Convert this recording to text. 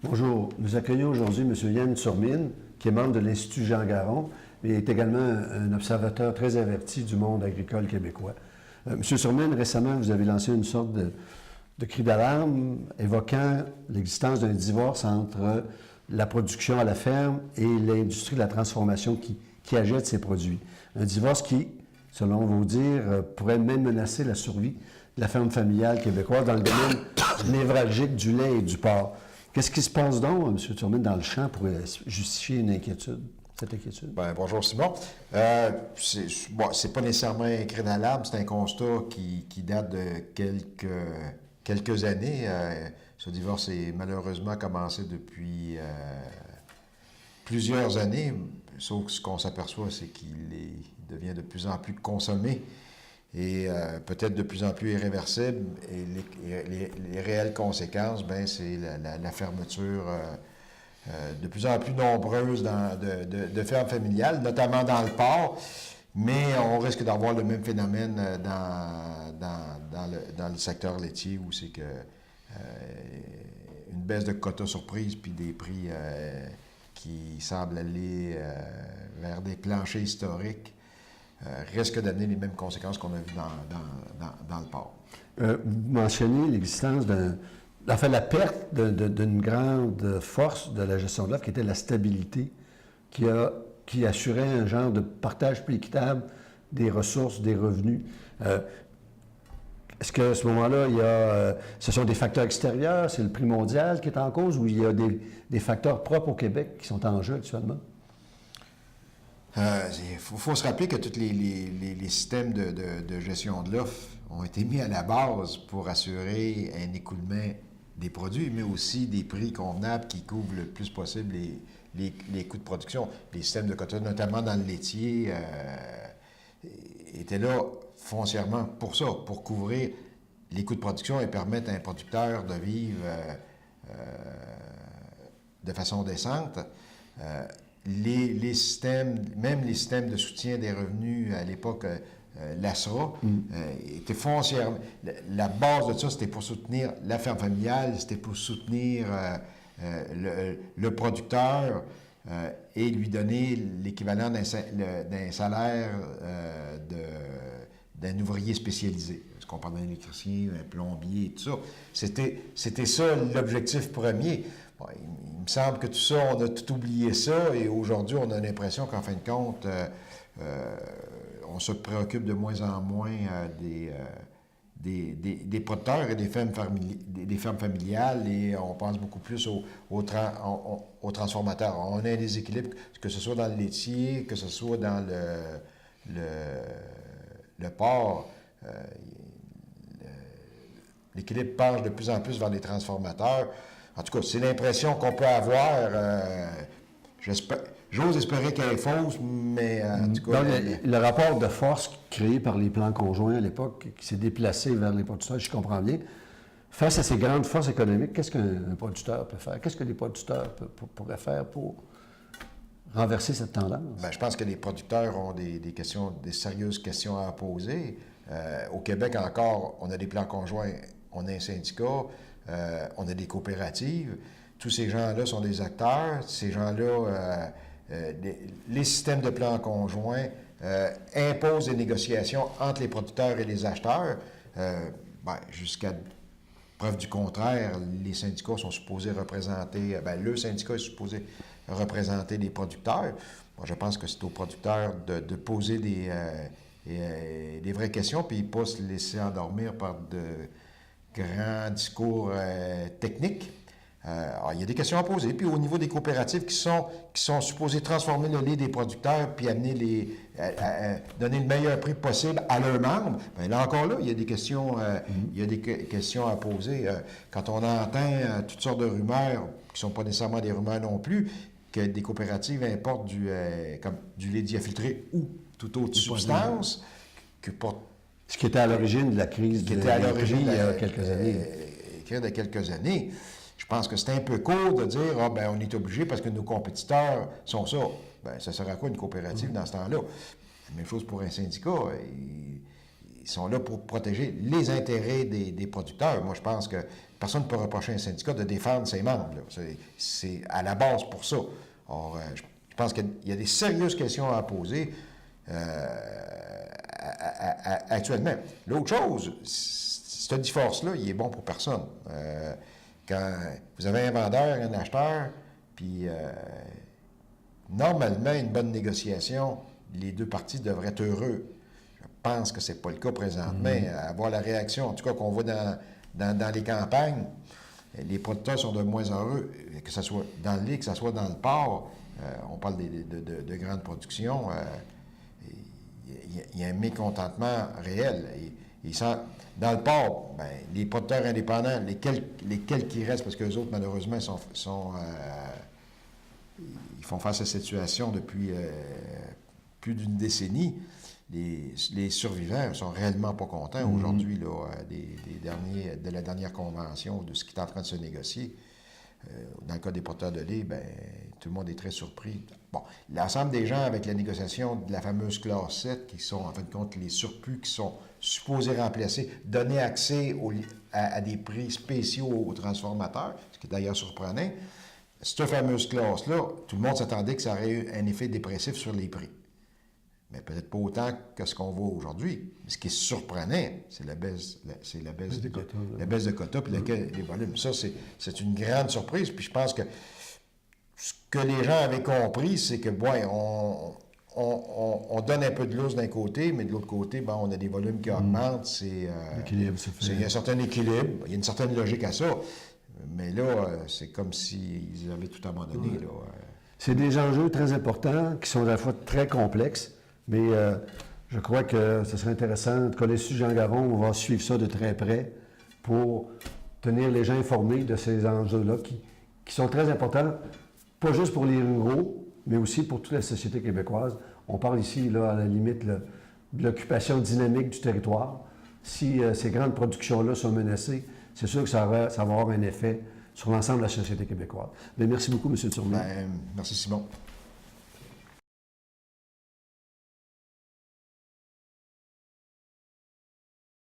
Bonjour. Nous accueillons aujourd'hui M. Yann Surmine, qui est membre de l'Institut Jean Garon et est également un observateur très averti du monde agricole québécois. M. Surmine, récemment, vous avez lancé une sorte de cri d'alarme évoquant l'existence d'un divorce entre la production à la ferme et l'industrie de la transformation qui achète ces produits. Un divorce qui, selon vos dires, pourrait même menacer la survie de la ferme familiale québécoise dans le domaine névralgique du lait et du porc. Qu'est-ce qui se passe donc, M. Surmine, dans le champ pour justifier cette inquiétude? Bien, bonjour Simon. C'est pas nécessairement un cri d'alarme, c'est un constat qui date de quelques années. Ce divorce est malheureusement commencé depuis plusieurs années, sauf que ce qu'on s'aperçoit, c'est qu'il devient de plus en plus consommé et peut-être de plus en plus irréversible. Et les réelles conséquences, ben, c'est la fermeture de plus en plus nombreuse de fermes familiales, notamment dans le porc, mais on risque d'avoir le même phénomène dans le secteur laitier où c'est que une baisse de quotas surprise puis des prix qui semblent aller vers des planchers historiques risque d'amener les mêmes conséquences qu'on a vues dans le porc. Vous mentionnez l'existence la perte d'une grande force de la gestion de l'offre qui était la stabilité, qui assurait un genre de partage plus équitable des ressources, des revenus. Est-ce qu'à ce moment-là, ce sont des facteurs extérieurs, c'est le prix mondial qui est en cause, ou il y a des facteurs propres au Québec qui sont en jeu actuellement? Il faut se rappeler que tous les systèmes de gestion de l'offre ont été mis à la base pour assurer un écoulement des produits, mais aussi des prix convenables qui couvrent le plus possible les coûts de production. Les systèmes de quotas, notamment dans le laitier, étaient là foncièrement pour ça, pour couvrir les coûts de production et permettre à un producteur de vivre de façon décente. Les systèmes, même les systèmes de soutien des revenus à l'époque, l'ASRA, était foncièrement. La base de ça, c'était pour soutenir la ferme familiale, c'était pour soutenir le producteur et lui donner l'équivalent d'un salaire d'un ouvrier spécialisé. Ce qu'on parle d'un électricien, un plombier, tout ça. C'était ça l'objectif premier. Bon, il me semble que tout ça, on a tout oublié ça, et aujourd'hui, on a l'impression qu'en fin de compte, on se préoccupe de moins en moins des producteurs et des fermes familiales, et on pense beaucoup plus aux transformateurs. On a un déséquilibre, que ce soit dans le laitier, que ce soit dans le porc. L'équilibre penche de plus en plus vers les transformateurs. En tout cas, c'est l'impression qu'on peut avoir. J'ose espérer qu'elle est fausse, mais en tout cas... Le rapport de force créé par les plans conjoints à l'époque, qui s'est déplacé vers les producteurs, je comprends bien. Face à ces grandes forces économiques, qu'est-ce qu'un producteur peut faire? Qu'est-ce que les producteurs pourraient faire pour renverser cette tendance? Bien, je pense que les producteurs ont des sérieuses questions à poser. Au Québec encore, on a des plans conjoints, on a un syndicat, on a des coopératives. Tous ces gens-là sont des acteurs. Ces gens-là, les systèmes de plans conjoints imposent des négociations entre les producteurs et les acheteurs. Jusqu'à preuve du contraire, les syndicats sont supposés représenter, le syndicat est supposé représenter les producteurs. Moi, je pense que c'est aux producteurs de poser des vraies questions, puis pas se laisser endormir par de grands discours techniques. Il y a des questions à poser. Puis au niveau des coopératives qui sont supposées transformer le lait des producteurs puis amener donner le meilleur prix possible à leurs membres, bien, là encore là, il y a des questions, à poser. Quand on entend toutes sortes de rumeurs, qui ne sont pas nécessairement des rumeurs non plus, que des coopératives importent comme du lait diafiltré ou toute autre substance, ce qui était à l'origine de la crise qui était à l'origine il y a quelques années. Il y a quelques années. Je pense que c'est un peu court de dire on est obligé parce que nos compétiteurs sont ça. Ça sert à quoi une coopérative dans ce temps-là? La même chose pour un syndicat. ils sont là pour protéger les intérêts des producteurs. Moi, je pense que personne ne peut reprocher à un syndicat de défendre ses membres. C'est à la base pour ça. Or, je pense qu'il y a des sérieuses questions à poser actuellement. L'autre chose, ce divorce-là, il est bon pour personne. Quand vous avez un vendeur et un acheteur, puis normalement, une bonne négociation, les deux parties devraient être heureux. Je pense que ce n'est pas le cas présentement. À voir la réaction, en tout cas, qu'on voit dans les campagnes, les producteurs sont de moins heureux, que ce soit dans le lait, que ce soit dans le porc. On parle de grandes productions. Il y a un mécontentement réel. Dans le porc, ben, les producteurs indépendants, lesquels qui restent, parce qu'eux autres, malheureusement, ils font face à cette situation depuis plus d'une décennie. Les survivants sont réellement pas contents aujourd'hui de la dernière convention, de ce qui est en train de se négocier. Dans le cas des porteurs de lait, ben, tout le monde est très surpris. Bon, l'ensemble des gens avec la négociation de la fameuse classe 7, qui sont en fin de compte les surplus qui sont supposés remplacer, donner accès à des prix spéciaux aux transformateurs, ce qui est d'ailleurs surprenant. Cette fameuse classe-là, tout le monde s'attendait que ça aurait eu un effet dépressif sur les prix. Mais peut-être pas autant que ce qu'on voit aujourd'hui. Mais ce qui est surprenant, c'est la baisse de quotas puis les volumes. Ça, c'est une grande surprise. Puis je pense que ce que les gens avaient compris, c'est que, ouais, on donne un peu de lousse d'un côté, mais de l'autre côté, ben, on a des volumes qui augmentent. Il y a un certain équilibre, il y a une certaine logique à ça. Mais là, c'est comme s'ils avaient tout abandonné. Ouais. Là. C'est des enjeux très importants qui sont à la fois très complexes, mais je crois que ce serait intéressant. En tout cas, l'Institut Jean Garon, on va suivre ça de très près pour tenir les gens informés de ces enjeux-là qui sont très importants, pas juste pour les ruraux, mais aussi pour toute la société québécoise. On parle ici, là, à la limite, de l'occupation dynamique du territoire. Si ces grandes productions-là sont menacées, c'est sûr que ça va avoir un effet sur l'ensemble de la société québécoise. Bien, merci beaucoup, M. Turmel. Merci, Simon.